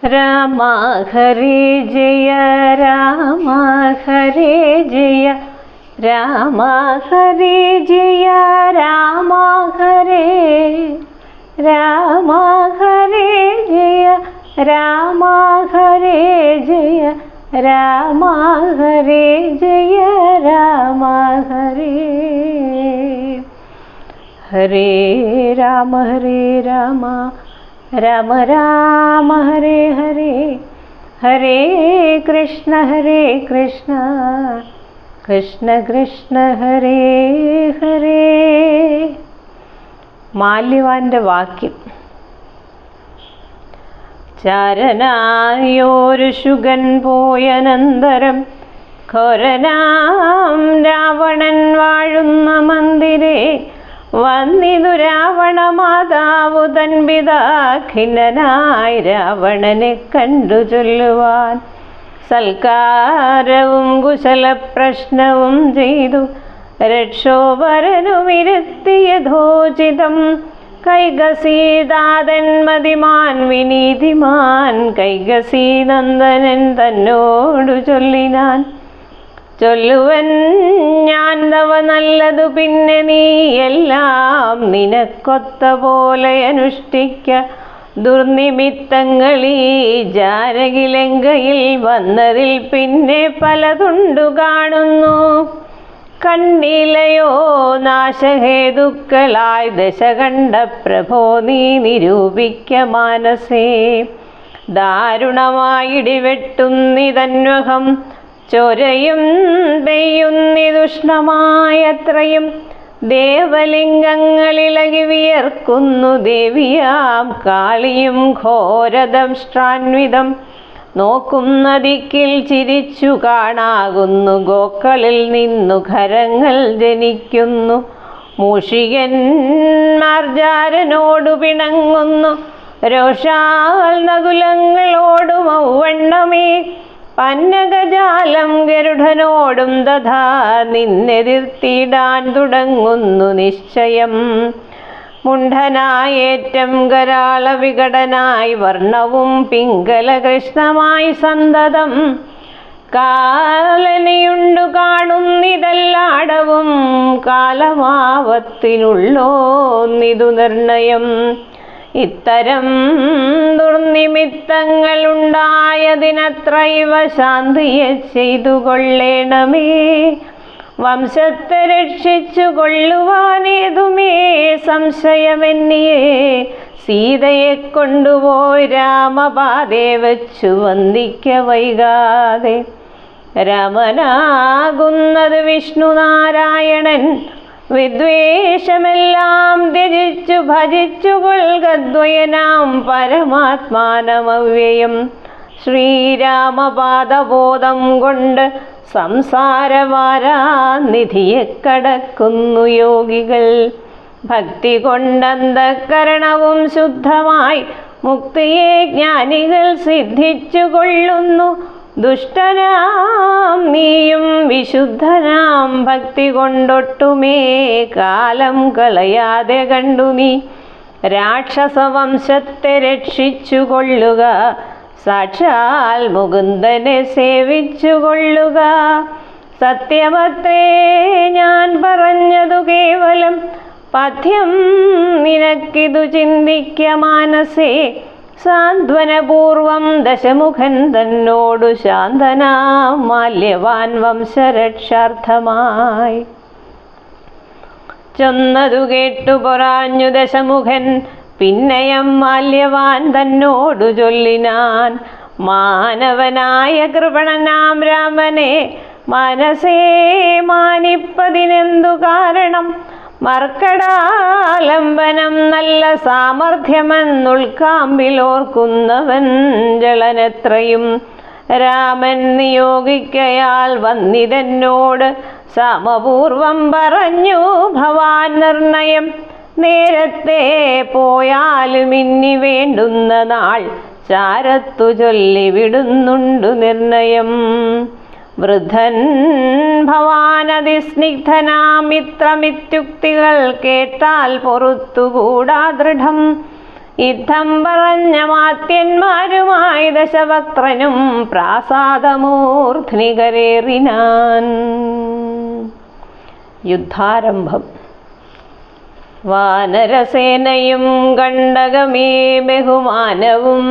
രാമ ഹരേ ജയ രാമ ഹരേ ജയ രാമ ഹരേ ജയ രാമ ഹരേ രാമ ഹരേ ജയ രാമ ഹരേ ജയ രാമ ഹരേ ജയ രാമ ഹരേ ഹരേ രാമ രാമ രാമ ഹരേ ഹരേ ഹരേ കൃഷ്ണ കൃഷ്ണ കൃഷ്ണ ഹരേ ഹരേ. മാല്യവാന്റെ വാക്യം. ചാരനായൊരു ശുഗൻ പോയനന്തരം ഘോരനാം രാവണൻ വാഴുന്ന മന്ദിരേ വന്നിതു രാവണ മാതാവു തൻ പിതാ ഖിന്നനായി രാവണനെ കണ്ടു ചൊല്ലുവാൻ സൽക്കാരവും കുശലപ്രശ്നവും ചെയ്തു രക്ഷോപരനുമിരുത്തിയഥോചിതം കൈകസീതാതന്മതിമാൻ വിനീതിമാൻ കൈകസീനന്ദനൻ തന്നോടു ചൊല്ലിനാൻ ചൊല്ലുവൻ ഞാൻ തവ നല്ലതു പിന്നെ നീ എല്ലാം നിനക്കൊത്ത പോലെ അനുഷ്ഠിക്ക ദുർനിമിത്തങ്ങളീ ജാനകിലങ്കയിൽ വന്നതിൽ പിന്നെ പലതുണ്ടു കാണുന്നു കണ്ടില്ലയോ നാശഹേതുക്കളായി ദശകണ്ഠ പ്രഭോ നീ നിരൂപിക്ക മാനസേ ദാരുണമായിടിവെട്ടുന്നിതന്വഹം ചോരയും പെയ്യുന്നിതുഷ്ണമായത്രയും ദേവലിംഗങ്ങളിളകി വിയർക്കുന്നു ദേവിയാം കാളിയും ഘോരദംഷ്ട്രാൻവിധം നോക്കുന്ന ദിക്കിൽ ചിരിച്ചു കാണാകുന്നു ഗോക്കളിൽ നിന്നു ഖരങ്ങൾ ജനിക്കുന്നു മൂഷികന്മാർ ജാരനോടു പിണങ്ങുന്നു രോഷാൽ നകുലങ്ങളോടും ഔവണ്ണമേ പന്നകജാലം ഗരുഡനോടും തഥാ നിന്നെതിർത്തിടാൻ തുടങ്ങുന്നു നിശ്ചയം മുണ്ഡനായേറ്റം കരാള വികടനായി വർണ്ണവും പിങ്കല കൃഷ്ണമായി സന്തതം കാലനയുണ്ടു കാണുന്നിതെല്ലാടവും കാലമാവത്തിനുള്ളോന്നിതു നിർണയം ഇത്തരം ദുർനിമിത്തങ്ങളുണ്ടായതിനത്ര ഇവ ശാന്തിയെ ചെയ്തു കൊള്ളേണമേ വംശത്തെ രക്ഷിച്ചു കൊള്ളുവാനേതുമേ സംശയമെന്നിയേ സീതയെ കൊണ്ടുപോയി രാമപാതേ വച്ചു വന്ദിക്ക വൈകാതെ രാമനാകുന്നത് വിഷ്ണുനാരായണൻ വിദ്വേഷമെല്ലാം ത്യജിച്ചു ഭജിച്ചു കൊൽകദ്വയനാം പരമാത്മാനമവ്യയം ശ്രീരാമപാദബോധം കൊണ്ട് സംസാരവാരാനിധിയെ കടക്കുന്നു യോഗികൾ ഭക്തി കൊണ്ടന്തഃകരണവും ശുദ്ധമായി മുക്തിയെ ജ്ഞാനികൾ സിദ്ധിച്ചു കൊള്ളുന്നു ദുഷ്ടനാം നീയും വിശുദ്ധനാം ഭക്തി കൊണ്ടൊട്ടുമേ കാലം കളയാതെ കണ്ടു നീ രാക്ഷസവംശത്തെ രക്ഷിച്ചു കൊള്ളുക സാക്ഷാൽ മുകുന്ദനെ സേവിച്ചു കൊള്ളുക സത്യമത്രേ ഞാൻ പറഞ്ഞതു കേവലം പഥ്യം നിനക്കിതു ചിന്തിക്ക മാനസേ സാന്ത്വനപൂർവം ദശമുഖൻ തന്നോടു ശാന്തനാം മാല്യവാൻ വംശരക്ഷാർത്ഥമായി ചൊന്നതു കേട്ടു പൊറാഞ്ഞു ദശമുഖൻ പിന്നയം മാല്യവാൻ തന്നോടു ചൊല്ലിനാൻ മാനവനായ കൃപണനാം രാമനെ മനസ്സേ മാനിപ്പതിനെന്തു കാരണം മർക്കടാലംബനം നല്ല സാമർഥ്യമെന്നുൾക്കാമ്പിലോർക്കുന്നവൻ ജളനെത്രയും രാമൻ നിയോഗിക്കയാൽ വന്നിതെന്നോട് സമപൂർവം പറഞ്ഞു ഭവാൻ നിർണയം നേരത്തെ പോയാലും ഇനി വേണ്ടുന്ന നാൾ ചാരത്തു ചൊല്ലി വിടുന്നുണ്ടു നിർണയം വൃദ്ധൻ ഭവാനതിസ്നിഗ്ധനാമിത്രമിത്യുക്തികൾ കേട്ടാൽ പൊറുത്തുകൂടാ ദൃഢം യുദ്ധം പറഞ്ഞ മാത്യന്മാരുമായി ദശവക്ത്രനും പ്രാസാദമൂർധ്നി കരേറിനാൻ. യുദ്ധാരംഭം. വാനരസേനയും കണ്ടകമേ ബഹുമാനവും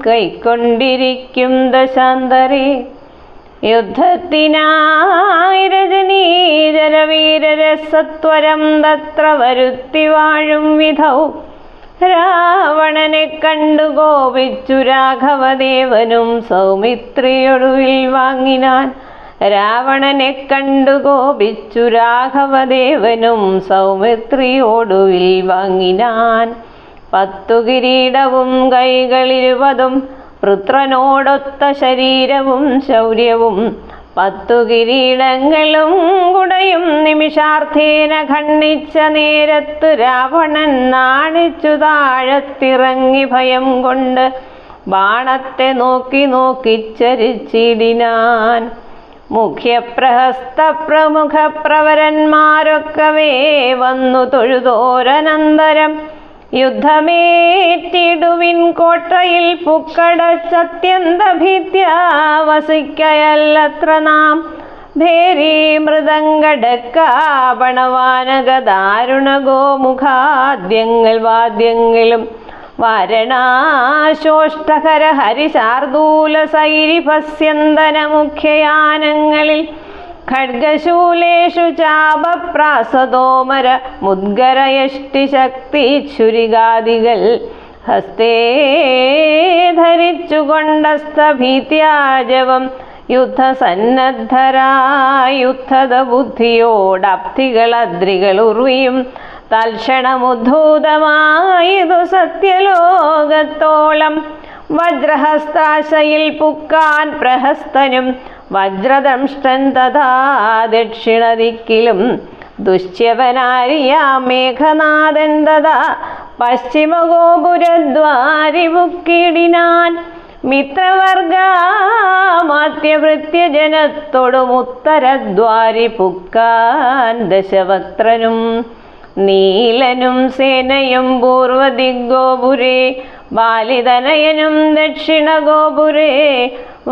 കൈക്കൊണ്ടിരിക്കും ദശാന്തരേ. യുദ്ധത്തിനായി രജനീജരവീരരസത്വരം തത്ര വരുത്തി വാഴും വിധൗ രാവണനെ കണ്ടു കോപിച്ചു രാഘവദേവനും സൗമിത്രിയൊടുവിൽ വാങ്ങിനാൻ. രാവണനെ കണ്ടു കോപിച്ചു രാഘവദേവനും സൗമിത്രിയോടുവിൽ വാങ്ങിനാൻ. 10 കിരീടവും കൈകളിരുപതും പുത്രനോടൊത്ത ശരീരവും ശൗര്യവും 10 കിരീടങ്ങളും കുടയും നിമിഷാർത്ഥേന ഖണ്ഡിച്ച നേരത്ത് രാവണൻ നാണിച്ചു താഴത്തിറങ്ങി ഭയം കൊണ്ട് ബാണത്തെ നോക്കി നോക്കിച്ചരിച്ചിടിനാൻ. മുഖ്യപ്രഹസ്ത പ്രമുഖ പ്രവരന്മാരൊക്കവേ വന്നു തൊഴുതോരനന്തരം യുദ്ധമേറ്റിടുവിൻ കോട്ടയിൽ പുക്കടച്ചത്യന്ത ഭീത്യാ വസിക്കയല്ലത്ര നാം. ഭേരീ മൃദംഗടക്കാപണവാനകദാരുണ ഗോമുഖാദ്യങ്ങൾ വാദ്യങ്ങളും വാരണാശോഷ്ടകര ഹരിശാർദൂല സൈരിഭസ്യന്തന മുഖ്യയാനങ്ങളിൽ ഖഡ്ഗശൂലേഷു ചാപപ്രാസദോമര മുദ്ഗരയഷ്ടിശക്തിച്ഛുരികാദികൾ ഹസ്തേ ധരിച്ചുകൊണ്ടസ്തഭീത്യാജവം യുദ്ധസന്നദ്ധരായ യുദ്ധത ബുദ്ധിയോടബ്ധികളദ്രികൾ ഉർവിയും തൽക്ഷണമുദ്ധൂതമായതു സത്യലോകത്തോളം. വജ്രഹസ്താശയിൽ പുക്കാൻ പ്രഹസ്തനും വജ്രദംഷ്ടൻ തഥാ ദക്ഷിണദിക്കിലും ദുശ്യവനാരിയാ മേഘനാഥൻ തഥാ പശ്ചിമഗോപുരദ്വാരി മുക്കിടിനാൻ. മിത്രവർഗാമാത്യഭൃത്യജനത്തോടും ഉത്തരദ്വാരി പുക്കാൻ ദശവക്ത്രനും. നീലനും സേനയും പൂർവദിഗ്ഗോപുരേ ബാലിതനയനും ദക്ഷിണഗോപുരേ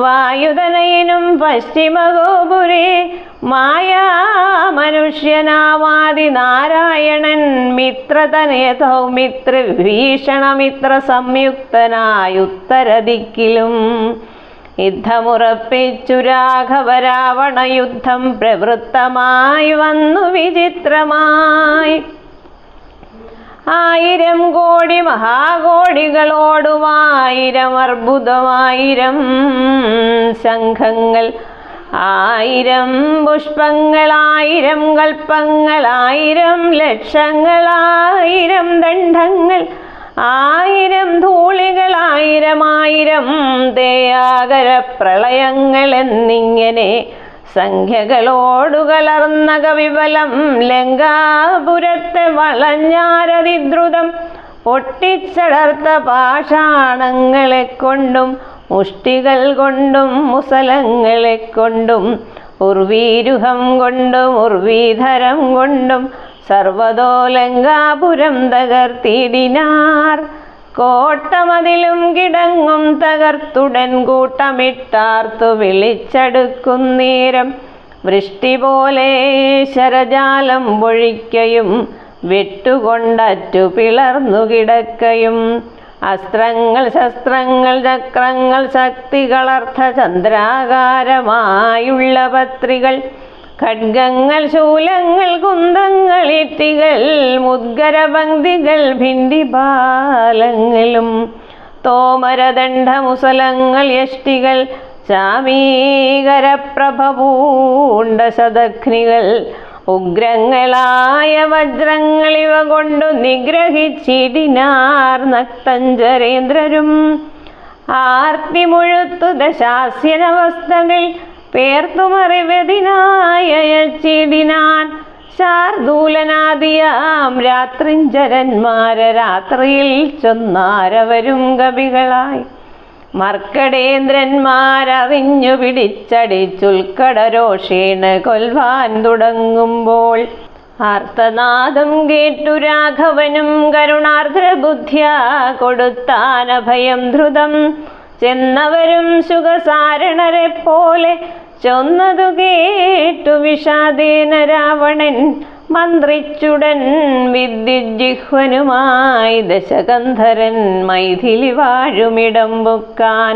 വായുതനയനും പശ്ചിമഗോപുരേ മായാമനുഷ്യനാമാദിനാരായണൻ മിത്രതനയ സൗമിത്ര വിഭീഷണമിത്ര സംയുക്തനായുത്തരദിക്കിലും. യുദ്ധമുറപ്പിച്ചു രാഘവരാവണ യുദ്ധം പ്രവൃത്തമായി വന്നു വിചിത്രമായി. 1000 കോടി മഹാകോടികളോടും 1000 അർബുദം 1000 ശംഖങ്ങൾ 1000 പുഷ്പങ്ങൾ 1000 കൽപ്പങ്ങൾ 1000 ലക്ഷങ്ങൾ 1000 ദണ്ഡങ്ങൾ 1000 ധൂളികൾ 1000 തേയാകര പ്രളയങ്ങൾ എന്നിങ്ങനെ സംഖ്യകളോടുകലർന്ന കവിബലം ലങ്കാപുരത്തെ വളഞ്ഞാരതിദ്രുതം പൊട്ടിച്ചടർത്ത പാഷാണങ്ങളെ കൊണ്ടും മുഷ്ടികൾ കൊണ്ടും മുസലങ്ങളെ കൊണ്ടും ഉർവീരുഹം കൊണ്ടും ഉർവീധരം കൊണ്ടും സർവതോ ലങ്കാപുരം തകർത്തിടിനാർ. കോട്ടമതിലും കിടങ്ങും തകർത്തുടൻ കൂട്ടമിട്ടാർത്തു വിളിച്ചടുക്കുന്നേരം വൃഷ്ടി പോലെ ശരജാലം പൊഴിക്കയും വെട്ടുകൊണ്ടറ്റു പിളർന്നു കിടക്കയും അസ്ത്രങ്ങൾ ശസ്ത്രങ്ങൾ ചക്രങ്ങൾ ശക്തികളർത്ഥ ചന്ദ്രാകാരമായുള്ള പത്രികൾ ഖഡ്ഗങ്ങൾ ശൂലങ്ങൾ കുന്തങ്ങൾ ഇട്ടികൾ മുദ്ഗരപംക്തികൾ ഭിണ്ടിപാലങ്ങളും തോമരദണ്ഡമുസലങ്ങൾ യഷ്ടികൾ ചാമീകരപ്രഭപൂണ്ട ശതഘ്നികൾ ഉഗ്രങ്ങളായ വജ്രങ്ങൾ ഇവ കൊണ്ടു നിഗ്രഹിച്ചിടിനാർ നക്തഞ്ചരേന്ദ്രരും. ആർത്തിമുഴുത്തു ദശാസ്യനവസ്ഥകൾ പേർത്തുമറിവതിനായച്ചിടിനാൻ. ശാർദൂലനാദിയാം രാത്രിഞ്ചരന്മാരെ രാത്രിയിൽ ചൊന്നാരവരും കവികളായി. മർക്കടേന്ദ്രന്മാരറിഞ്ഞു പിടിച്ചടിച്ചുൽക്കടരോഷേണ കൊൽവാൻ തുടങ്ങുമ്പോൾ ആർത്തനാദം കേട്ടു രാഘവനും കരുണാർദ്രബുദ്ധ്യാ കൊടുത്താനഭയം ധൃതം. ചെന്നവരും സുഖസാരണരെ പോലെ ചൊന്നതു കേട്ടു വിഷാദേന രാവണൻ മന്ത്രിച്ചുടൻ വിദ്യുജിഹ്വനുമായി ദശകന്ധരൻ മൈഥിലി വാഴുമിടം പൊക്കാൻ.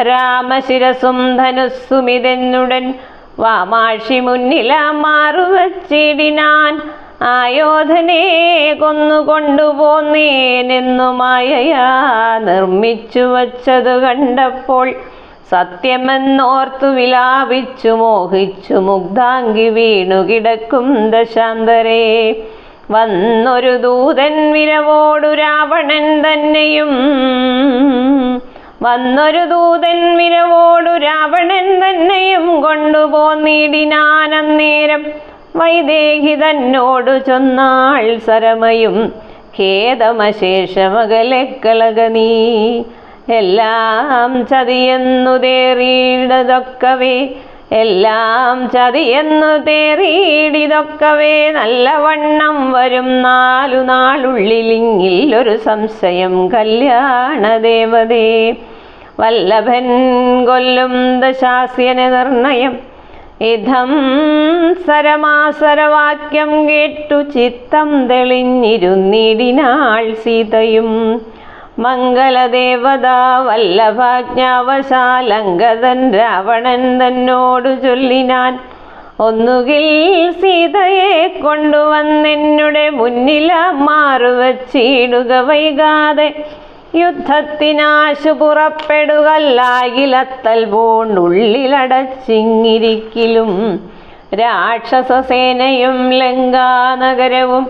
രാമശിരസും ധനുസ്സുമിതെന്നുടൻ വാമാക്ഷി മുന്നിലാം മാറുവച്ചിടിനാൻ. ആയോധനെ കൊന്നുകൊണ്ടുപോന്നേനെന്നു മായയാ നിർമ്മിച്ചു വച്ചതു കണ്ടപ്പോൾ സത്യമെന്നോർത്തു വിലാപിച്ചു മോഹിച്ചു മുഗ്ധാംഗി വീണു കിടക്കും ദശാന്തരേ. വന്നൊരു ദൂതൻ വിരവോടു രാവണൻ തന്നെയും കൊണ്ടുപോന്നിടിനാനന്നേരം. വൈദേഹി തന്നോടു ചൊന്നാൾ സരമയും ഖേദമശേഷമകലെ കളക നീ. എല്ലാം ചതിയെന്നു തേറിയിടിതൊക്കവേ നല്ലവണ്ണം വരും 4 നാളുള്ളിലിങ്ങിൽ ഒരു സംശയം കല്യാണദേവതേ. വല്ലഭൻ കൊല്ലും ദശാസ്യന് നിർണയം ഇതം സരമാസരവാക്യം കേട്ടു ചിത്തം തെളിഞ്ഞിരുന്നിടിനാൾ സീതയും. മംഗളദേവത വല്ലഭാജ്ഞാവശാലങ്കദൻ രാവണൻ തന്നോടു ചൊല്ലിനാൻ. ഒന്നുകിൽ സീതയെ കൊണ്ടുവന്നെന്നുടെ മുന്നില മാറുവച്ചിടുക വൈകാതെ. യുദ്ധത്തിനാശു പുറപ്പെടുകല്ലാകിലത്തൽ പൂണ്ടുള്ളിലടച്ചിങ്ങിരിക്കിലും. രാക്ഷസസേനയും ലങ്കാനഗരവും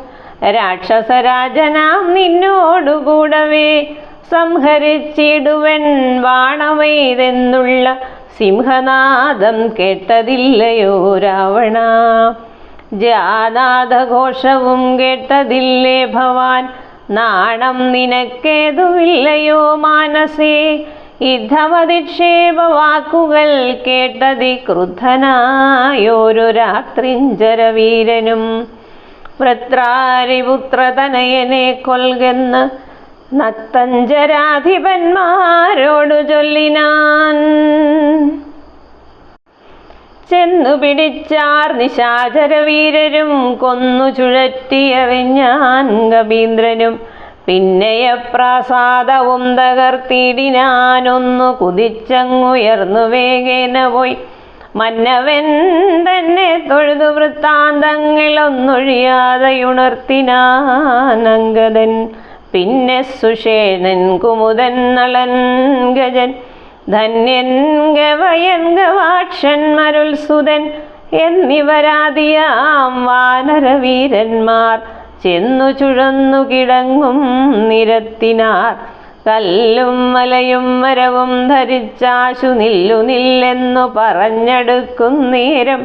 രാക്ഷസരാജനാം നിന്നോടുകൂടവേ സംഹരിച്ചിടുവൻ വാണമെയ്തെന്നുള്ള സിംഹനാദം കേട്ടതില്ലയോ രാവണ. ജാനാദഘോഷവും കേട്ടതില്ലേ ഭവാൻ. നാണം നിനക്കേതുമില്ലയോ മാനസേ. യുദ്ധമധിക്ഷേപ വാക്കുകൾ കേട്ടതി ക്രുദ്ധനായൊരു രാത്രിഞ്ചരവീരനും. വൃത്രാരിപുത്രതനയനെ കൊൽകെന്ന് നക്തഞ്ചരാധിപന്മാരോടു ചൊല്ലിനാൻ. ചെന്നു പിടിച്ചാർ നിശാചരവീരരും കൊന്നു ചുഴറ്റിയെറിഞ്ഞാൻ കപീന്ദ്രനും. പിന്നെയപ്രാസാദവും തകർത്തിടിനാനൊന്നു കുതിച്ചങ്ങുയർന്നു വേഗേന പോയി. മന്നവൻ തന്നെ തൊഴുതു വൃത്താന്തങ്ങളൊന്നൊഴിയാതെയുണർത്തിനാനങ്കദൻ. പിന്നെ സുഷേണൻ കുമുദൻ നളൻ ഗജൻ ധന്യൻ ഗവയൻ ഗവാക്ഷൻ മരുൾസുതൻ എന്നിവരാദിയാം വാനരവീരന്മാർ ചെന്നു ചുഴന്നു കിടങ്ങും നിരത്തിനാർ. കല്ലും മലയും മരവും ധരിച്ചാശു നില്ലെന്നു പറഞ്ഞെടുക്കുന്നേരം.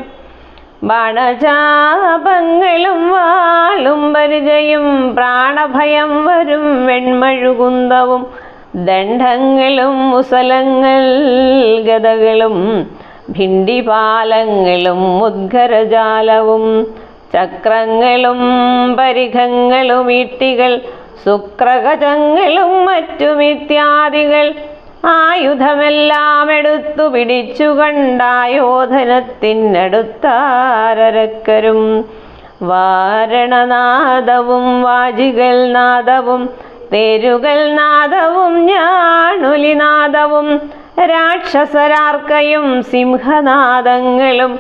ബാണചാപങ്ങളും വാളും പരിചയും പ്രാണഭയം വരും വെൺമഴുകുന്തവും ദണ്ഡങ്ങളും മുസലങ്ങൾ ഗദകളും ഭിണ്ടിപാലങ്ങളും മുദ്ഗരജാലവും ചക്രങ്ങളും പരിഘങ്ങളും ഈട്ടികൾ സുക്രഗജങ്ങളും മറ്റുമിത്യാദികൾ ആയുധമെല്ലാം എടുത്തു പിടിച്ചു കണ്ടായോധനത്തിനടുത്താരക്കരും. വാരണനാദവും വാജികൾ നാദവും തേരുകൾ നാദവും ഞാണുലിനാദവും രാക്ഷസരാർക്കയും സിംഹനാദങ്ങളും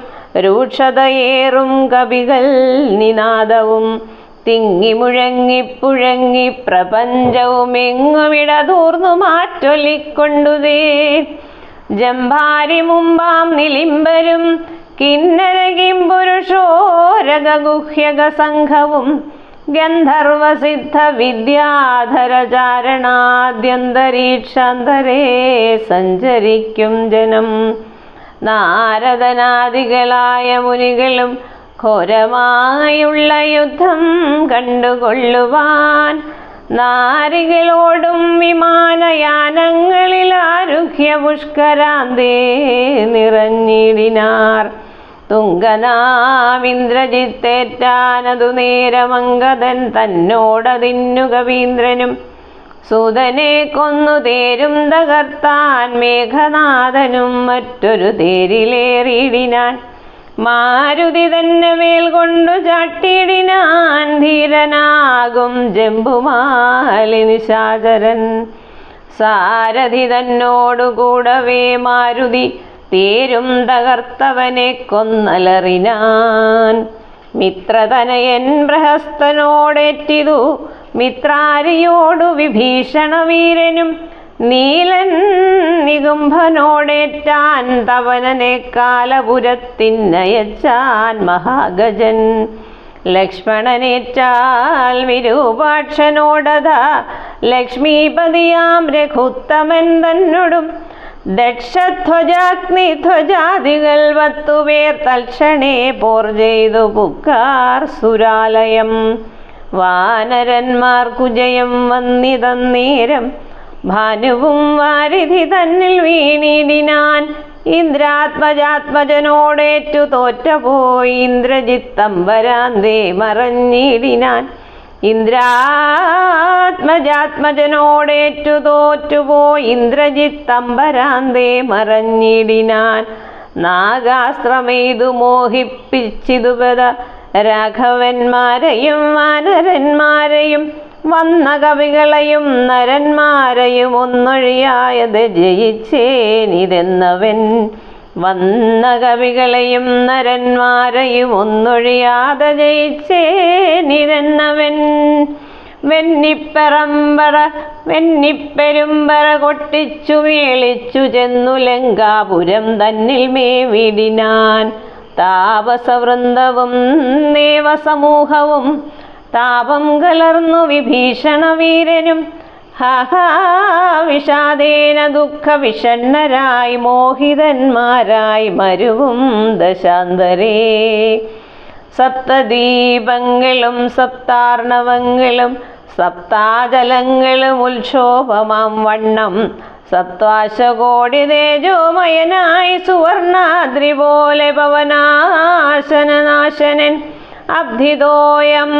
രൂക്ഷതയേറും കവികൾ നിനാദവും തിങ്ങി മുഴങ്ങിപ്പുഴങ്ങി പ്രപഞ്ചവും എങ്ങുമിടതൂർന്നു മാറ്റൊലിക്കൊണ്ടുതേ. ജംഭാരി മുമ്പാം നിലിംബരും കിന്നരകിംപുരുഷോരഗുഹ്യക സംഘവും ഗന്ധർവസിദ്ധ വിദ്യാധരചാരണാദ്യന്തരീക്ഷാന്തരേ സഞ്ചരിക്കും ജനം. നാരദനാദികളായ മുനികളും ഘോരമായുള്ള യുദ്ധം കണ്ടുകൊള്ളുവാൻ നാരികളോടും വിമാനയാനങ്ങളിൽ ആരുഹ്യ പുഷ്കരാന്തേ നിറഞ്ഞിടിനാർ. തുങ്കനാമിന്ദ്രജിത്തേറ്റാനതു നേരമംഗതൻ തന്നോടതിന്നു കവീന്ദ്രനും സൂതനെ കൊന്നു തേരും തകർത്താൻ മേഘനാഥനും മറ്റൊരു തേരിലേറിയിടിനാൻ മാരുതി തന്നെ മേൽ കൊണ്ടു ചാട്ടിയിടിനാൻ ധീരനാകും ജംബുമാലി നിശാചരൻ സാരഥി തന്നോടുകൂടവേ മാരുതി തേരും തകർത്തവനെ കൊന്നലറിനാൻ മിത്രതനയൻ ബൃഹസ്തനോടേറ്റിതു മിത്രാരിയോടു വിഭീഷണ വീരനും നീലൻ നികുംഭനോടേറ്റാൻ തവനനെ കാലപുരത്തിനയച്ചാൻ മഹാഗജൻ ലക്ഷ്മണനേറ്റാൽ വിരൂപാക്ഷനോടത ലക്ഷ്മീപതിയാം രഘുത്തമൻ തന്നോടും ദക്ഷധ്വജാഗ്നിധ്വജാദികൾ 10 പേർ തൽക്ഷണേ പോർ ചെയ്തു പുക്കാർ സുരാലയം വാനരന്മാർക്കു ജയം വന്നിതന്നേരം ഭാനുവും വാരിധി തന്നിൽ വീണിടിനാൻ ഇന്ദ്രാത്മജാത്മജനോടേറ്റു തോറ്റപോയി ഇന്ദ്രജിത്തംബരാന്തേ മറഞ്ഞിടിനാൻ ഇന്ദ്രാത്മജാത്മജനോടേറ്റു തോറ്റുപോയി ഇന്ദ്രജിത്തംബരാന്തേ മറഞ്ഞിടിനാൻ നാഗാസ്ത്രമെയ്തു മോഹിപ്പിച്ചിതുപത രാഘവന്മാരെയും വാനരന്മാരെയും വന്ന കവികളെയും നരന്മാരെയും ഒന്നൊഴിയായത് ജയിച്ചേനിതെന്നവൻ വന്ന കവികളെയും നരന്മാരെയും ഒന്നൊഴിയാതെ ജയിച്ചേനിതെന്നവൻ വെന്നിപ്പെരുമ്പറ കൊട്ടിച്ചു മേളിച്ചു ചെന്നു ലങ്കാപുരം തന്നിൽ മേവിടിനാൻ താപസവൃന്ദവും ദേവസമൂഹവും താപം കലർന്നു വിഭീഷണ വീരനും വിഷാദേന ദുഃഖ വിഷണ്ണരായി മോഹിതന്മാരായി മരുവും ദശാന്തരേ സപ്തദ്വീപങ്ങളും സപ്താർണവങ്ങളും സപ്താജലങ്ങളും ഉത്ക്ഷോഭമാം വണ്ണം സത്വാശകോടി തേജോമയനായി സുവർണാദ്രി പോലെ പവനാശനനാശനൻ അബ്ധിതോയം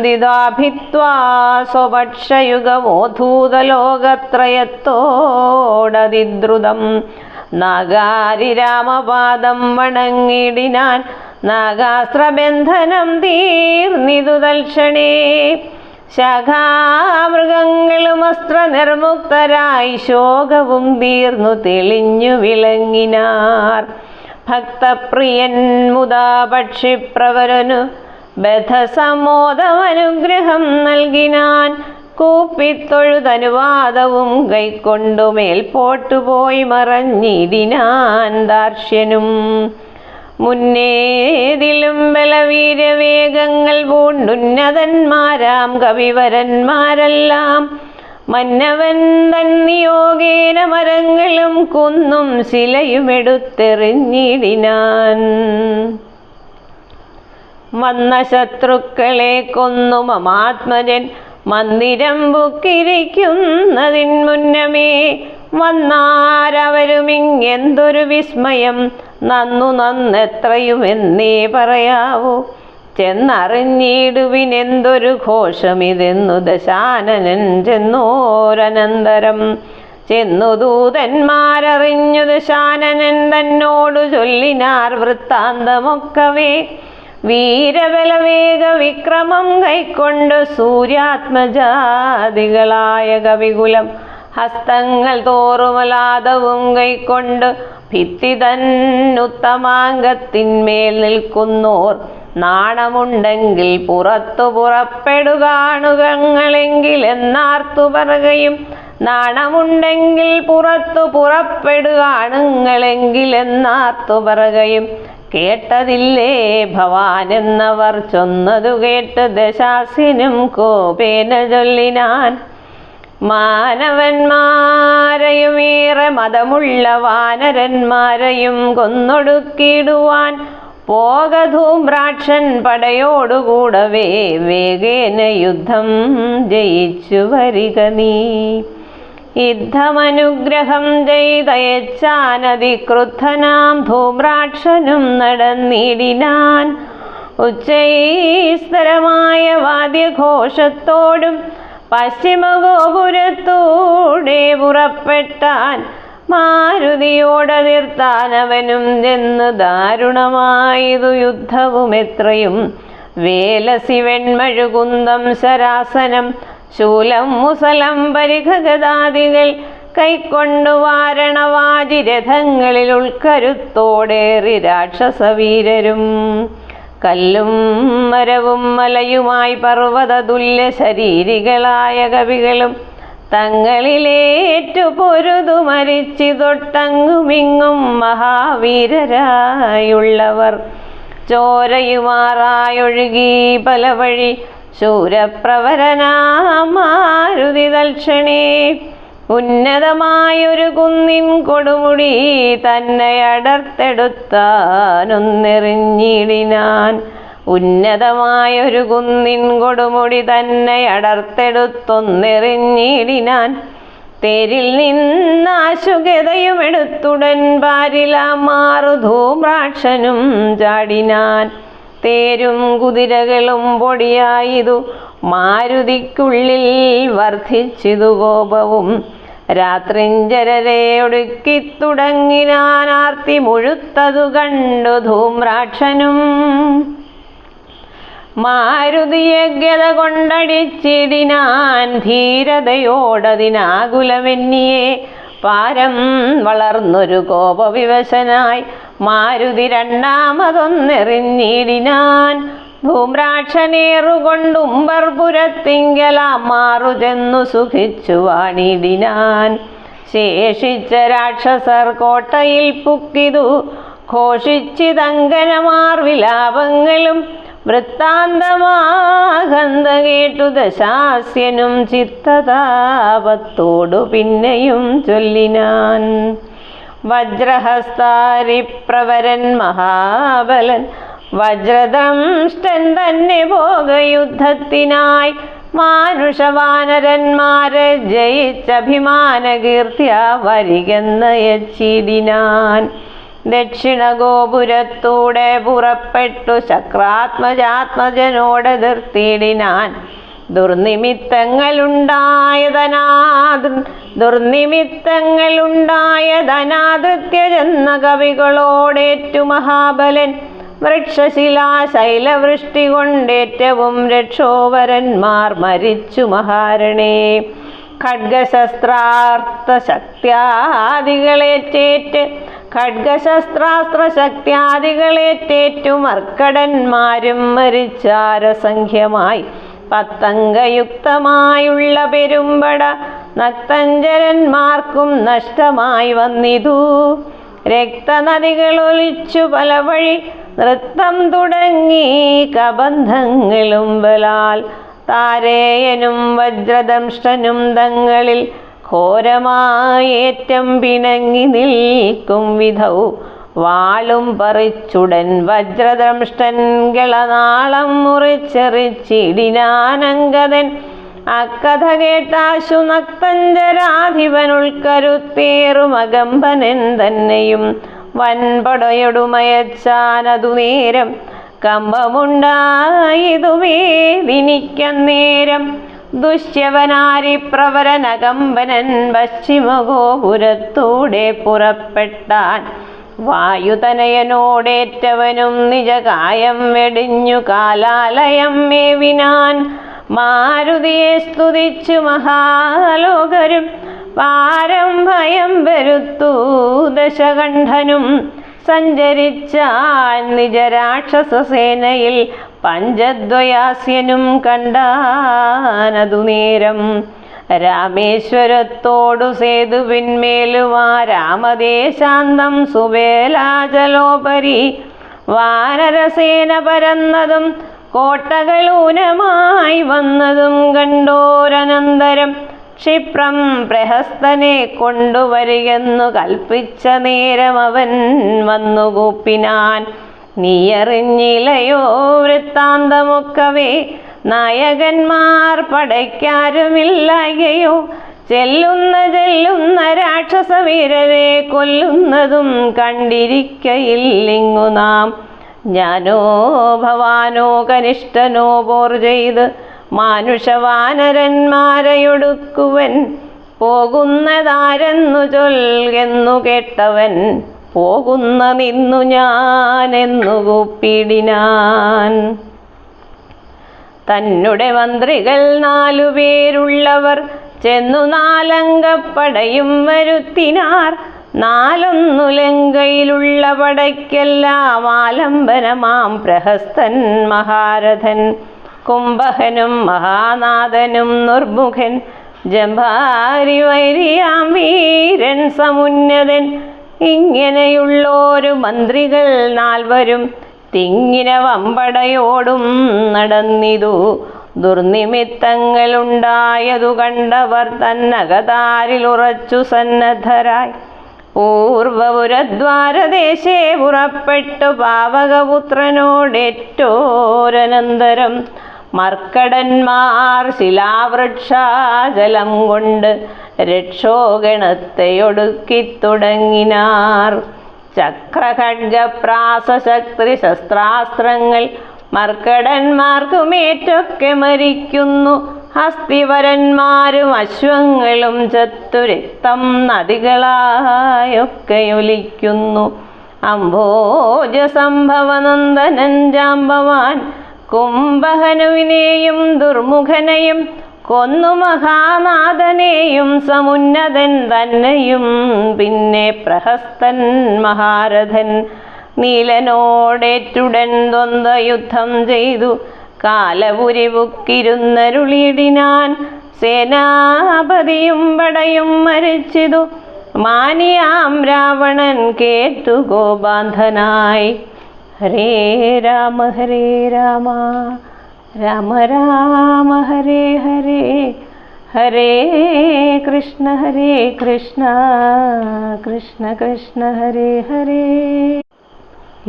ദിദാഭിത്വാ സ്വപക്ഷയുഗമോധൂതലോകത്രയത്തോടതിദ്രുതം നാഗാരി രാമപാദം വണങ്ങിടിനാൻ നാഗാസ്ത്രബന്ധനം തീർന്നിതു തൽക്ഷണേ ശാഖാമൃഗങ്ങളും അസ്ത്രനിർമുക്തരായി ശോകവും തീർന്നു തെളിഞ്ഞു വിളങ്ങിനാർ ഭക്തപ്രിയൻ മുദാ പക്ഷിപ്രവരനു ബദ്ധസമ്മോദമനുഗ്രഹം നൽകിനാൻ കൂപ്പിത്തൊഴുതനുവാദവും കൈക്കൊണ്ടു മേൽപോട്ടുപോയി മറഞ്ഞിടിനാൻ ദാർശ്യനും മുന്നേതിലും ബലവീരവേഗങ്ങൾ പൂണ്ടുന്നതന്മാരാം കവിവരന്മാരെല്ലാം മന്നവൻ തന്നിയോഗേന മരങ്ങളും കുന്നും ശിലയുമെടുത്തെറിഞ്ഞിടിനാൻ വന്ന ശത്രുക്കളെ കൊന്നു മമാത്മജൻ മന്ദിരം ബുക്കിരിക്കുന്നതിൻ മുന്നമേ വന്നാരവരുമിങ്ങെന്തൊരു വിസ്മയം നന്നെത്രയുമെന്നേ പറയാവൂ ചെന്നറിഞ്ഞിടുവിനെന്തൊരു ഘോഷമിതെന്നു ദശാനനൻ ചെന്നോരനന്തരം ചെന്നു ദൂതന്മാരറിഞ്ഞു ദശാനനൻ തന്നോടു ചൊല്ലിനാർ വൃത്താന്തമൊക്കവേ വീരബലവേഗ വിക്രമം കൈക്കൊണ്ട് സൂര്യാത്മജാതികളായ കവികുലം ഹസ്തങ്ങൾ തോറുമലാദവും കൈക്കൊണ്ട് ഭിത്തി തന്നുത്തമാംഗത്തിന്മേൽ നിൽക്കുന്നോർ നാണമുണ്ടെങ്കിൽ പുറത്തു പുറപ്പെടുകാണുകങ്ങളെങ്കിൽ എന്നാർത്തു പറയുകയും നാണമുണ്ടെങ്കിൽ പുറത്തു പുറപ്പെടുകാണുങ്ങളെങ്കിൽ എന്നാർത്തു പറയുകയും കേട്ടതില്ലേ ഭവാൻ എന്നവർ ചൊന്നതു കേട്ട് ദശാസ്യനും കോപേന ചൊല്ലിനാൻ മാനവന്മാരെയുമേറെ മതമുള്ള വാനരന്മാരെയും കൊന്നൊടുക്കിടുവാൻ പോകധൂമ്രാക്ഷൻ പടയോടുകൂടവേ വേഗേന യുദ്ധം ജയിച്ചു വരിക നീ യുദ്ധമനുഗ്രഹം ചെയ്തയച്ചാനതിക്രുദ്ധനാം ധൂമ്രാക്ഷനും നടന്നിടിനാൻ. ഉച്ചൈസ്തരമായ വാദ്യഘോഷത്തോടും പശ്ചിമഗോപുരത്തൂടെ പുറപ്പെട്ടാൻ. മാരുതിയോടതിർത്താൻ അവനും ചെന്ന് ദാരുണമായതു യുദ്ധവും എത്രയും. വേലസി വെൺമഴുകുന്തം ശരാസനം ശൂലം മുസലം പരിഖഗദാദികൾ കൈക്കൊണ്ടു വാരണവാജിരഥങ്ങളിൽ ഉൾക്കരുത്തോടേറി രാക്ഷസവീരരും. കല്ലും മരവും മലയുമായി പർവ്വതതുല്യ ശരീരികളായ കവികളും തങ്ങളിലേറ്റു പൊരുതു മരിച്ചിതൊട്ടങ്ങുമിങ്ങും മഹാവീരരായുള്ളവർ. ചോരയുമാറായൊഴുകി പല വഴി ശൂരപ്രവരനാമാരുതി തൽക്ഷണേ. ഉന്നതമായൊരു കുന്നിൻ കൊടുമുടി തന്നെ അടർത്തെടുത്താനൊന്നെറിഞ്ഞിടിനാൻ. ഉന്നതമായൊരു കുന്നിൻ കൊടുമുടി തന്നെ അടർത്തെടുത്തൊന്നെറിഞ്ഞിടിനാൻ. തേരിൽ നിന്നാശുഗതയുമെടുത്തുടൻ പാരിലാമാറു ധൂമ്രാക്ഷനും ചാടിനാൻ. തേരും കുതിരകളും പൊടിയായിതു മാരുതിക്കുള്ളിൽ വർദ്ധിച്ചിതു കോപവും. രാത്രിഞ്ചരരെ ഒടുക്കിത്തുടങ്ങിനാൻ. ആർത്തി മുഴുത്തതു കണ്ടു ധൂമ്രാക്ഷനും മാരുതിയെ ഗത കൊണ്ടടിച്ചിടിനാൻ. ധീരതയോടതിനാകുലമെന്നിയെ പാരം വളർന്നൊരു കോപവിവശനായി മാരുതി രണ്ടാമതൊന്നെറിഞ്ഞിടിനാൻ. ധൂമ്രാക്ഷനേറുകൊണ്ടുംബർപുരത്തിങ്കലാം മാറു ചെന്നു സുഖിച്ചു വാണിടിനാൻ. ശേഷിച്ച രാക്ഷസർ കോട്ടയിൽ പുക്കിതു ഘോഷിച്ചിതങ്കനമാർ വിലാപങ്ങളും. വൃത്താന്തമാകന്ത കേട്ടു ദശാസ്യനും ചിത്തതാപത്തോടു പിന്നെയും ചൊല്ലിനാൻ. വജ്രഹസ്താരിപ്രവരൻ മഹാബലൻ വജ്രദംഷ്ടൻ തന്നെ ഭോഗയുദ്ധത്തിനായി മാനുഷവാനരന്മാരെ ജയിച്ചഭിമാനകീർത്തിയ വരികെന്നയച്ചിടിനാൻ. ദക്ഷിണഗോപുരത്തൂടെ പുറപ്പെട്ടു ശക്രാത്മജാത്മജനോടെതിർത്തിടിനാൻ. ദുർനിമിത്തങ്ങളുണ്ടായ കവികളോടേറ്റു മഹാബലൻ. വൃക്ഷശിലാശൈലവൃഷ്ടി കൊണ്ടേറ്റവും രക്ഷോവരന്മാർ മരിച്ചു മഹാരണേ. ഖഡ്ഗശസ്ത്രാസ്ത്രശക്തിയാദികളേറ്റേറ്റു മർക്കടന്മാരും മരിച്ചാരസംഖ്യമായി. പത്തംഗയുക്തമായുള്ള പെരുമ്പട നക്തഞ്ചരന്മാർക്കും നഷ്ടമായി വന്നിതു. രക്തനദികളൊലിച്ചു പല വഴി നൃത്തം തുടങ്ങി കബന്ധങ്ങളും ബലാൽ. താരേയനും വജ്രദംഷ്ടനും തങ്ങളിൽ ഘോരമായേറ്റം പിണങ്ങി നിൽക്കും വിധൗ വാളും പറിച്ചുടൻ വജ്രദംഷ്ടൻ ഗളനാളം മുറിച്ചെറിച്ചിടിനാനങ്കദൻ. അക്കഥ കേട്ടാശു നക്തഞ്ചരാധിപനുൾക്കരുത്തേറുമകമ്പനൻ തന്നെയും വൻപടയൊടുമയച്ചാനതു നേരം. കമ്പമുണ്ടായതുമേദിനിക്കന്നേരം ദുശ്യവനാരിപ്രവരനകമ്പനൻ പശ്ചിമഗോപുരത്തൂടെ പുറപ്പെട്ടാൻ. വായുതനയനോടേറ്റവനും നിജകായം വെടിഞ്ഞു കാലാലയം മേവിനാൻ. മാരുതിയെ സ്തുതിച്ചു മഹാലോകരും പാരം ഭയം വരുത്തു ദശകണ്ഠനും. സഞ്ചരിച്ചാൻ നിജരാക്ഷസസേനയിൽ പഞ്ചദ്വയാസ്യനും കണ്ടാനതു നേരം. രാമേശ്വരത്തോടു സേതുവിന്മേലുമാ രാമദേശാന്തം സുവേലാചലോപരി വാനരസേന പരന്നതും കോട്ടകളൂനമായി വന്നതും കണ്ടോരനന്തരം. ക്ഷിപ്രം പ്രഹസ്തനെ കൊണ്ടുവരികെന്നു കൽപ്പിച്ച നേരം അവൻ വന്നുകൂപ്പിനാൻ. നീയറിഞ്ഞിലയോ വൃത്താന്തമൊക്കവേ നായകന്മാർ പടയ്ക്കാരുമില്ലായകയോ. ചെല്ലുന്ന രാക്ഷസവീരരെ കൊല്ലുന്നതും കണ്ടിരിക്കയില്ലിങ്ങു നാം. ഞാനോ ഭവാനോ കനിഷ്ഠനോ പോർ ചെയ്ത് മാനുഷവാനരന്മാരെയൊടുക്കുവൻ. പോകുന്നതാരെന്നു ചൊൽകെന്നു കേട്ടവൻ പോകുന്ന നിന്നു ഞാനെന്നു കൂപ്പിടിനാൻ. തന്നെ മന്ത്രികൾ 4 പേരുള്ളവർ ചെന്നു 4 അംഗപ്പടയും വരുത്തിനാർ. 4 ലങ്കയിലുള്ള പടയ്ക്കെല്ലാം ആലംബനമാം പ്രഹസ്തൻ മഹാരഥൻ. കുംഭകനും മഹാനാഥനും നിർമുഖൻ ജംഭാരി വൈരിയാം വീരൻ സമുന്നതൻ. ഇങ്ങനെയുള്ളോരു മന്ത്രികൾ 4 തിങ്ങിന വമ്പടയോടും നടന്നിതു. ദുർനിമിത്തങ്ങളുണ്ടായതു കണ്ടവർ തന്നകതാരിലുറച്ചു സന്നദ്ധരായി പൂർവപുരദ്വാരദേശേ പുറപ്പെട്ടു പാവകപുത്രനോടേറ്റോരനന്തരം മർക്കടന്മാർ ശിലാവൃക്ഷാജലം കൊണ്ട് രക്ഷോഗണത്തെയൊടുക്കി തുടങ്ങിനാർ. ചക്രഖഡ്ഗപ്രാസശക്തി ശസ്ത്രാസ്ത്രങ്ങൾ മർക്കടന്മാർക്കുമേറ്റൊക്കെ മരിക്കുന്നു. ഹസ്തിവരന്മാരും അശ്വങ്ങളും ചത്തു രക്തം നദികളായൊക്കെയൊലിക്കുന്നു. അംഭോജസംഭവനന്ദനൻ ജാമ്പവാൻ കുംഭകനുവിനെയും ദുർമുഖനെയും കൊന്നു മഹാനാഥനെയും സമുന്നതൻ തന്നെയും. പിന്നെ പ്രഹസ്തൻ മഹാരഥൻ നീലനോടേറ്റുടൻ ദ്വന്ദ്വയുദ്ധം ചെയ്തു കാലപുരിവുക്കിരുന്നരുളിയിടിനാൻ. സേനാപതിയും പടയും മരിച്ചിതു മാനിയാം രാവണൻ കേട്ടു കോപാന്ധനായി. ഹരേ രാമ ഹരേ രാമ രാമ രാമ ഹരേ ഹരേ ഹരേ കൃഷ്ണ കൃഷ്ണ കൃഷ്ണ ഹരേ ഹരേ.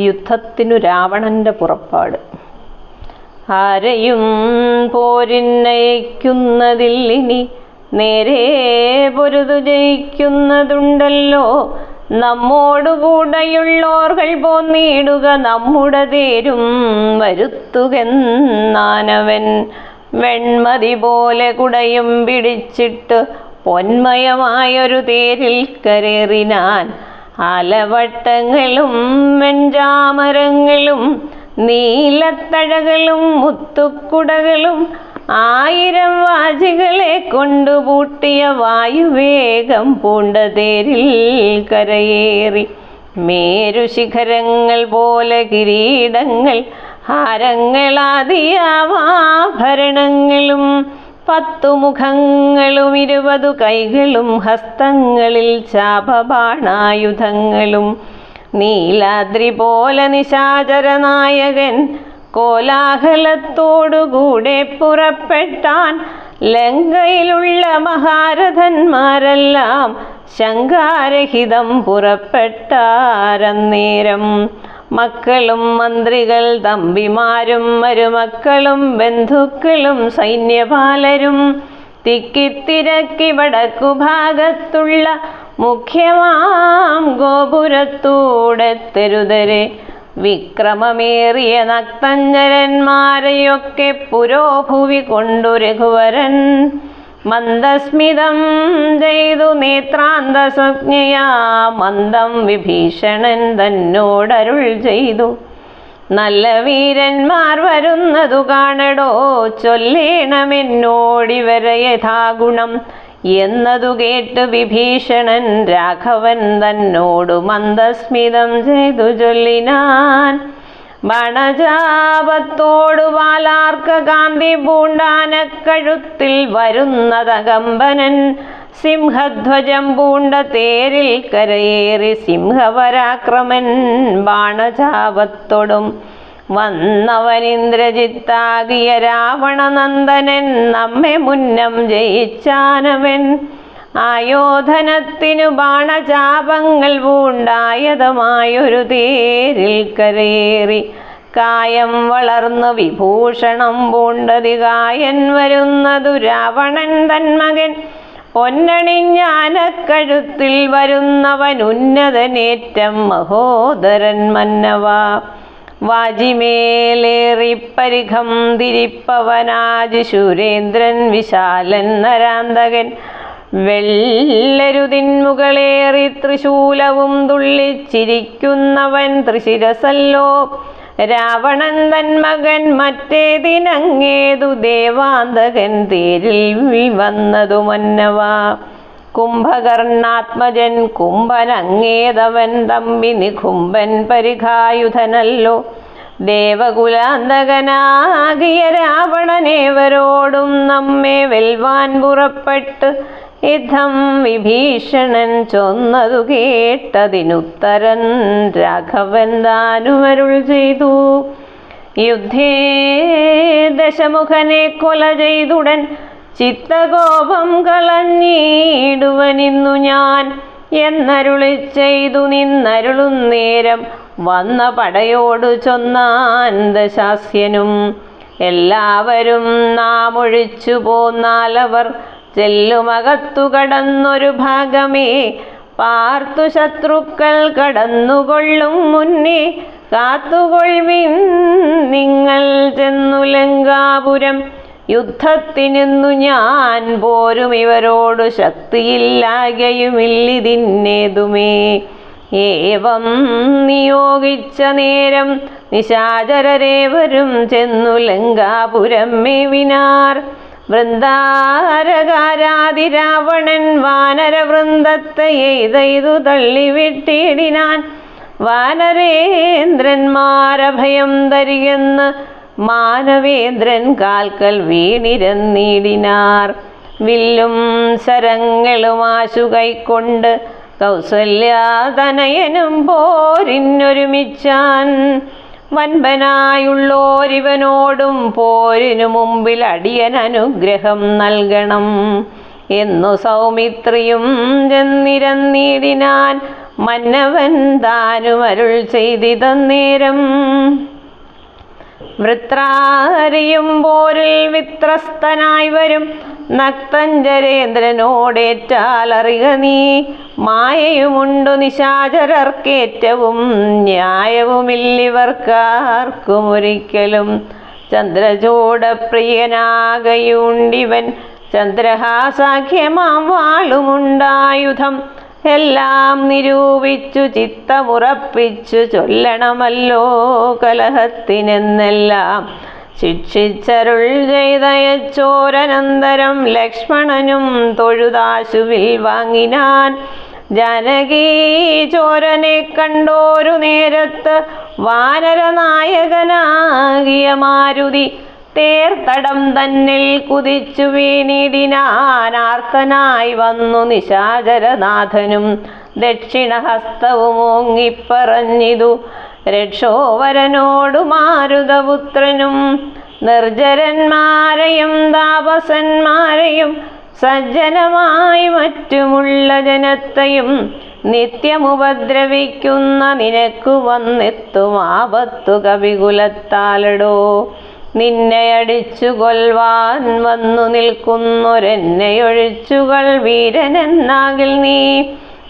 യുദ്ധത്തിനു രാവണന്റെ പുറപ്പാട്. ആരെയും പോരിന്നയിക്കുന്നതില്ലിനി നേരെ പൊരുതു ജയിക്കുന്നതുണ്ടല്ലോ. നമ്മോടുകൂടെയുള്ളോർകൾ പോന്നിടുക നമ്മുടെ തേരും വരുത്തുകെന്നാനവൻ. വെൺമതി പോലെ കുടയും പിടിച്ചിട്ട് പൊന്മയമായൊരു തേരിൽ കരേറിനാൻ. ആലവട്ടങ്ങളും വെഞ്ചാമരങ്ങളും നീലത്തഴകളും മുത്തുക്കുടകളും 1000 വാജികളെ കൊണ്ടുപൂട്ടിയ വായുവേഗം പൂണ്ട തേരിൽ കരയേറി. മേരുശിഖരങ്ങൾ പോലെ കിരീടങ്ങൾ ഹാരങ്ങളാദിയാഭരണങ്ങളും 10 മുഖങ്ങളും 20 കൈകളും ഹസ്തങ്ങളിൽ ചാപബാണായുധങ്ങളും. നീലാദ്രി പോലെ നിശാചരനായകൻ കോലാഹലത്തോടുകൂടെ പുറപ്പെട്ടാൻ. ലങ്കയിലുള്ള മഹാരഥന്മാരെല്ലാം ശങ്കാരഹിതം പുറപ്പെട്ടാരന്നേരം. മക്കളും മന്ത്രികൾ തമ്പിമാരും മരുമക്കളും ബന്ധുക്കളും സൈന്യപാലരും തിക്കിത്തിരക്കി വടക്കുഭാഗത്തുള്ള മുഖ്യമാം ഗോപുരത്തൂടെ തെരുതരെ വിക്രമമേറിയ നക്തഞ്ജരന്മാരെയൊക്കെ പുരോഭുവി കൊണ്ടു രഘുവരൻ മന്ദസ്മിതം ചെയ്തു നേത്രാന്തസഞ്ജയാ മന്ദം വിഭീഷണൻ തന്നോടരുൾ ചെയ്തു. നല്ല വീരന്മാർ വരുന്നതു കാണടോ, ചൊല്ലേണമെന്നോടിവരെ യഥാഗുണം എന്നതു കേട്ട് വിഭീഷണൻ രാഘവൻ തന്നോടു മന്ദസ്മിതം ചെയ്തു ചൊല്ലിനാൻ. ബണജാപത്തോടു വാലാർക്ക കാന്തി പൂണ്ടാനക്കഴുത്തിൽ വരുന്നതകമ്പനൻ സിംഹധ്വജം പൂണ്ട തേരിൽ കരയേറി സിംഹപരാക്രമൻ ബാണജാപത്തോടും വന്നവനിന്ദ്രജിത്താകിയ രാവണനന്ദനൻ നമ്മെ മുന്നം ജയിച്ചാനവൻ. ആയോധനത്തിനു ബാണചാപങ്ങൾ പൂണ്ടായതമായൊരു തേരിൽ കരയേറി കായം വളർന്നു വിഭൂഷണം പൂണ്ടതികായൻ വരുന്നതു രാവണൻ തന്മകൻ പൊന്നണിഞ്ഞാനക്കഴുത്തിൽ വരുന്നവൻ ഉന്നതനേറ്റം മഹോദരൻ മന്നവ. വാജിമേലേറിപ്പരിഖം തിരിപ്പവനാജ് ശൂരേന്ദ്രൻ വിശാലൻ നരാന്തകൻ. വെള്ളരുതിൻ മുകളേറി തൃശൂലവും തുള്ളിച്ചിരിക്കുന്നവൻ തൃശിരസല്ലോ. രാവണൻ തൻ മകൻ മറ്റേതിനങ്ങേതു ദേവാന്തകൻ തേരിൽ വന്നതു മന്നവ. കുംഭകർണാത്മജൻ കുംഭനങ്ങേതവൻ തമ്പി നികുംഭൻ പരിഘായുധനല്ലോ. ദേവകുലാന്തകനാകിയ രാവണനേവരോടും നമ്മെ വെൽവാൻ പുറപ്പെട്ട് യുദ്ധം വിഭീഷണൻ ചൊന്നതു കേട്ടതിനുത്തരൻ രാഘവൻ താനുമരുൾ ചെയ്തു. യുദ്ധേ ദശമുഖനെ കൊല ചെയ്തുടൻ ചിത്തകോപം കളഞ്ഞിടുവനിന്നു ഞാൻ എന്നരുളി ചെയ്തു നിന്നരുളുന്നേരം വന്ന പടയോടു ചൊന്നാൻ ദശാസ്യനും. എല്ലാവരും നാം ഒഴിച്ചു പോന്നാലവർ ചെല്ലുമകത്തു കടന്നൊരു ഭാഗമേ പാർത്തു ശത്രുക്കൾ കടന്നുകൊള്ളും മുന്നേ കാത്തുകൊള്ളുവിൻ നിങ്ങൾ ചെന്നു ലങ്കാപുരം. യുദ്ധത്തിനിന്നു ഞാൻ പോരും ഇവരോടു ശക്തിയില്ലാകയുമില്ലിതിന്നേതുമേ. ഏവം നിയോഗിച്ച നേരം നിശാചരരേവരും ചെന്നു ലങ്കാപുരം മേവിനാർ. വൃന്ദാരകാരാതിരാവണൻ വാനരവൃന്ദത്തെ എയ്തു തള്ളിവിട്ടിടിനാൻ. വാനരേന്ദ്രന്മാരഭയം തരികെന്ന് മാനവേന്ദ്രൻ കാൽക്കൽ വീണിരന്നിടിനാർ. വില്ലും ശരങ്ങളുമാശു കൈക്കൊണ്ട് കൗസല്യാതനയനും പോരിനൊരുമിച്ചാൻ. വൻപനായുള്ളോരിവനോടും പോരിനു മുമ്പിൽ അടിയൻ അനുഗ്രഹം നൽകണം എന്നു സൗമിത്രിയും ചെന്നിരന്നിടിനാൻ. മന്നവൻ താനുമരുൾ ചെയ്തിതന്നേരം വൃത്രാരിയും പോരിൽ വിത്രസ്തനായി വരും നക്തഞ്ചരേന്ദ്രനോടേറ്റാലറിക നീ. മായയുമുണ്ടു നിശാചരർക്കേറ്റവും ന്യായവുമില്ലിവർക്കാർക്കുമൊരിക്കലും. ചന്ദ്രചൂഡപ്രിയനാകയുണ്ടിവൻ ചന്ദ്രഹാസാഖ്യമാം വാളുമുണ്ടായുധം. എല്ലാം നിരൂപിച്ചു ചിത്തമുറപ്പിച്ചു ചൊല്ലണമല്ലോ കലഹത്തിനെന്നെല്ലാം. ശിക്ഷിച്ചരുൾ ചെയ്തയച്ചോരനന്തരം ലക്ഷ്മണനും തൊഴുതാശുവിൽ വാങ്ങിനാൻ. ജാനകീ ചോരനെ കണ്ടോരു നേരത്ത് വാനരനായകനാകിയ മാരുതി തേർത്തടം തന്നിൽ കുതിച്ചു വീണിടിനാനാർത്തനായി വന്നു നിശാചരനാഥനും. ദക്ഷിണഹസ്തവും ഓങ്ങിപ്പറഞ്ഞിതു രക്ഷോവരനോടു മാരുതപുത്രനും. നിർജരന്മാരെയും താപസന്മാരെയും സജ്ജനമായി മറ്റുമുള്ള ജനത്തെയും നിത്യമുപദ്രവിക്കുന്ന നിനക്കു വന്നെത്തും ആപത്തു കവികുലത്താലടോ. നിന്നെ അടിച്ചു കൊൽവാൻ വന്നു നിൽക്കുന്നൊരെന്നെയൊഴിച്ചുകൾ വീരനെന്നാകിൽ നീ.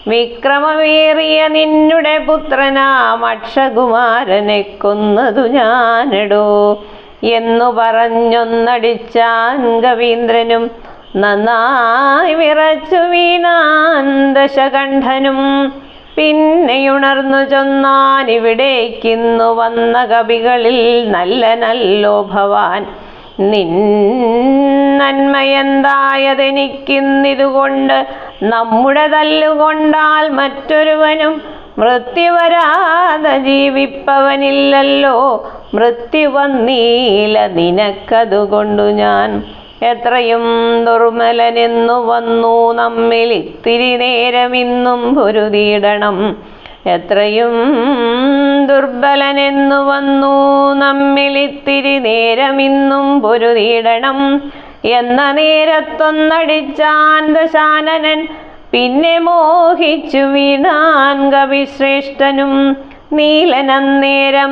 വിക്രമമേറിയ നിന്നുടെ പുത്രനാം അക്ഷകുമാരനെ കൊന്നതു ഞാനെടോ എന്നു പറഞ്ഞൊന്നടിച്ചാൻ കവീന്ദ്രനും. നന്നായി വിറച്ചു വീണാൻ ദശകണ്ഠനും. പിന്നെയുണർന്നു ചൊന്നാൻ ഇവിടേക്കിന്നു വന്ന കവികളിൽ നല്ലനല്ലോ ഭവാൻ. നന്മയെന്തായതെനിക്കിന്നിതുകൊണ്ട് നമ്മുടെ തല്ലുകൊണ്ടാൽ മറ്റൊരുവനും മൃത്യു വരാതെ ജീവിപ്പവനില്ലല്ലോ. മൃത്യു വന്നീല നിനക്കതുകൊണ്ടു ഞാൻ. എത്രയും ദുർമലനെന്നു വന്നു നമ്മിൽ ഇത്തിരി നേരമിന്നും പൊരുതിയിടണം. എത്രയും ദുർബലനെന്നു വന്നു നമ്മിൽ ഇത്തിരി നേരമിന്നും പൊരുതിയിടണം എന്ന നേരത്തൊന്നടിച്ചാൻ ദശാനനൻ. പിന്നെ മോഹിച്ചു വീണാൻ കവിശ്രേഷ്ഠനും. നീലനന്നേരം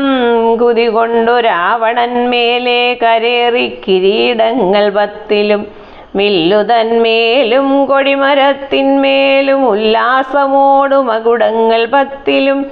കുതികൊണ്ടു രാവണൻ മേലെ കരേറി കിരീടങ്ങൾ 10 വില്ലുതന്മേലും കൊടിമരത്തിന്മേലും ഉല്ലാസമോടു മകുടങ്ങൾ പത്തിലും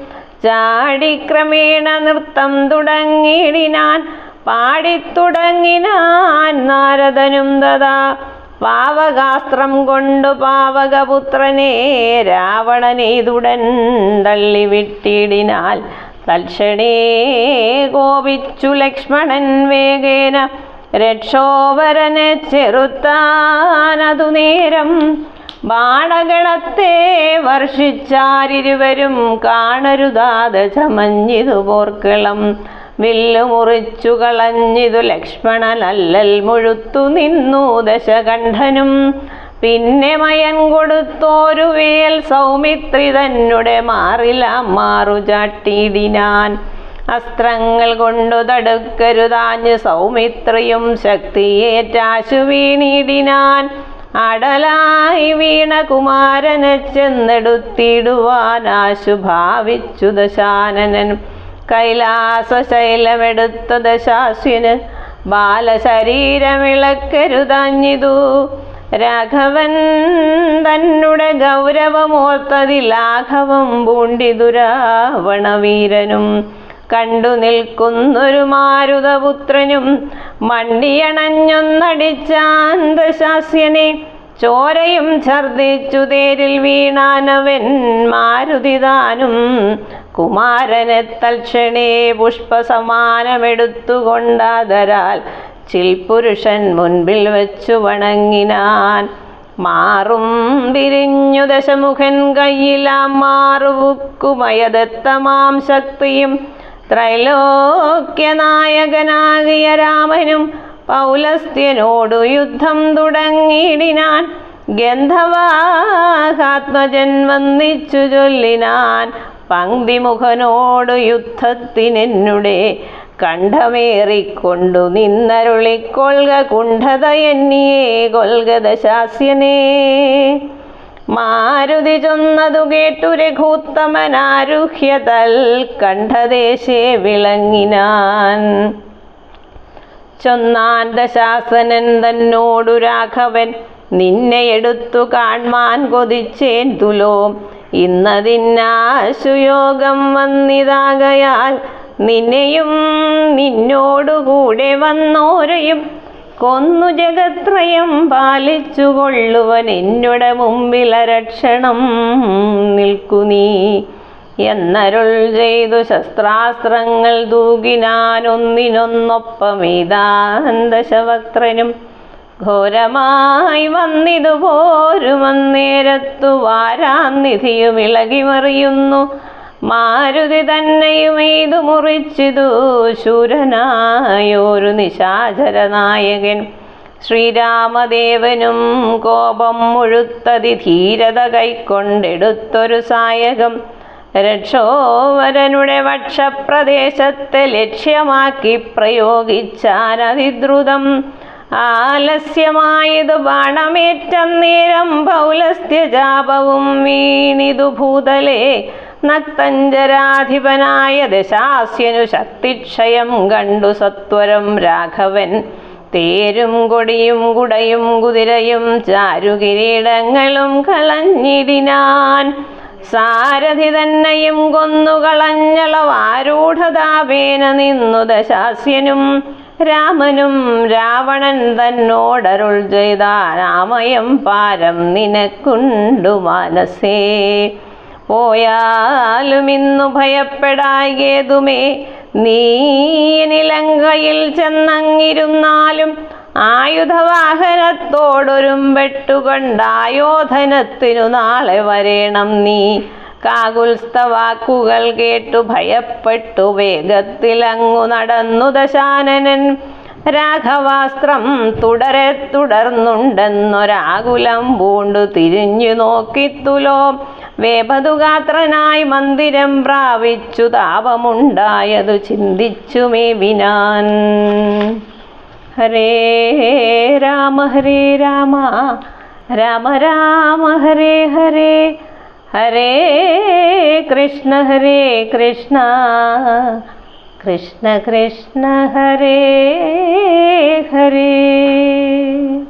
ചാടിക്രമേണ നൃത്തം തുടങ്ങിടിനാൻ. പാടിത്തുടങ്ങിനാൻ നാരദനും തഥാ. പാവകാസ്ത്രം കൊണ്ടു പാവകപുത്രനെ രാവണനെയ്തുടൻ തള്ളിവിട്ടിടിനാൽ. തൽക്ഷണേ കോപിച്ചു ലക്ഷ്മണൻ വേഗേന രക്ഷോവരനെ ചെറുത്താനതു നേരം. ബാണഗണത്തെ വർഷിച്ചാരിരുവരും കാണരുതാതെ ചമഞ്ഞിതു പോർക്കളം. വില്ലു മുറിച്ചു കളഞ്ഞിതു ലക്ഷ്മണനല്ലൽ മുഴുത്തു നിന്നു ദശകണ്ഠനും. പിന്നെ മയൻ കൊടുത്തോരു വേൽ സൗമിത്രി തന്നെ മാറിലാം മാറുചാട്ടിയിടിനാൻ. അസ്ത്രങ്ങൾ കൊണ്ടു തടുക്കരുതാഞ്ഞ് സൗമിത്രിയും ശക്തിയേറ്റാശു വീണിടിനാൻ. അടലായി വീണ കുമാരനെ ചെന്നെടുത്തിടുവാനാശു ഭാവിച്ചു ദശാനനൻ. കൈലാസശൈലമെടുത്ത ദശാസ്യന് ബാലശരീരമിളക്കരുതാഞ്ഞിതു. രാഘവൻ തന്നെ ഗൗരവമോർത്തതി ലാഘവം പൂണ്ടിതു രാവണവീരനും. കണ്ടു നിൽക്കുന്നൊരു മാരുതപുത്രനും മണ്ടിയണഞ്ഞൊന്നടിച്ചാൻ ദശാസ്യനെ. ചോരയും ഛർദിച്ചു തേരിൽ വീണാനവൻ മാരുതിതാനും. കുമാരനെ തൽക്ഷണേ പുഷ്പസമാനമെടുത്തുകൊണ്ടാദരാൽ ചിൽപുരുഷൻ മുൻപിൽ വെച്ചു വണങ്ങിനാൻ. മാറും വിരിഞ്ഞു ദശമുഖൻ കയ്യിലാം മാറുവുക്കുമയദത്തമാം ശക്തിയും. ത്രൈലോക്യനായകനാകിയ രാമനും പൗലസ്ത്യനോടു യുദ്ധം തുടങ്ങിയിടിനാൻ. ഗന്ധവാഹാത്മജൻ വന്നിച്ചു ചൊല്ലിനാൻ. പങ്ക്തിമുഖനോടു യുദ്ധത്തിനെന്നുടെ കണ്ഠമേറിക്കൊണ്ടു നിന്നരുളിക്കൊള്ളുക കുണ്ഠത എന്നിയെ കൊൽക ദശാസ്യനേ. മാരുതി ചൊന്നതു കേട്ടു രഘൂത്തമനാരുഹ്യ തൽ കണ്ഠദേശേ വിളങ്ങിനാൻ. ചൊന്നാൻ ദശാസനൻ തന്നോടു രാഘവൻ നിന്നെ എടുത്തു കാൺമാൻ കൊതിച്ചേൻ തുലോം. ഇന്നതിന്നാശുയോഗം വന്നിതാകയാൽ നിന്നെയും നിന്നോടുകൂടെ വന്നോരെയും കൊന്നു ജഗത്രയം പാലിച്ചു കൊള്ളുവൻ എന്നുടെ മുമ്പിലരക്ഷണം നിൽക്കു നീ എന്നരുൾ ചെയ്തു ശസ്ത്രാസ്ത്രങ്ങൾ തൂകിനാനൊന്നിനൊന്നൊപ്പമീതാൻ ദശവക്ത്രനും. ഘോരമായി വന്നിതു പോരുമന്നേരത്തു വാരാന്നിധിയും ഇളകിമറിയുന്നു. മാരുതി തന്നെയും എയ്തു മുറിച്ചിതു ശൂരനായൊരു നിശാചരനായകൻ. ശ്രീരാമദേവനും കോപം മുഴുത്തതി ധീരത കൈക്കൊണ്ടെടുത്തൊരു സായകം. രക്ഷോവരനുടെ വക്ഷപ്രദേശത്തെ ലക്ഷ്യമാക്കി പ്രയോഗിച്ചാനതിദ്രുതം. ആലസ്യമായതു ബാണമേറ്റന്നേരം പൗലസ്ത്യജാപവും വീണിതു ഭൂതലേ. നക്തഞ്ചരാധിപനായ ദശാസ്യനു ശക്തിക്ഷയം കണ്ടു സത്വരം രാഘവൻ. തേരും കൊടിയും കുടയും കുതിരയും ചാരുകിരീടങ്ങളും കളഞ്ഞിടിനാൻ. സാരഥി തന്നെയും കൊന്നുകളഞ്ഞളവാരൂഢതാപേന നിന്നു ദശാസ്യനും. രാമനും രാവണൻ തന്നോടരുൾ ചെയ്താനാമയം പാരം നിനക്കുണ്ടു മനസ്സേ. പോയാലും ഇന്നു ഭയപ്പെടായേതുമേ നീ നിലങ്കയിൽ ചെന്നങ്ങിരുന്നാലും. ആയുധവാഹനത്തോടൊരുമ്പെട്ടുകൊണ്ടായോധനത്തിനു നാളെ വരേണം നീ. കാകുൽസ്ഥവാക്കുകൾ കേട്ടു ഭയപ്പെട്ടു വേഗത്തിലങ്ങു നടന്നു ദശാനനൻ. രാഘവാസ്ത്രം തുടരെ തുടർന്നുണ്ടെന്നൊരാകുലം പൂണ്ടു തിരിഞ്ഞു നോക്കിത്തുലോ. വേപതുഗാത്രനായി മന്ദിരം പ്രാപിച്ചു താപമുണ്ടായതു ചിന്തിച്ചു മേവിനാൻ. ഹരേ രാമ രാമ രാമ ഹരേ ഹരേ. ഹരേ കൃഷ്ണ കൃഷ്ണ കൃഷ്ണ ഹരേ ഹരേ.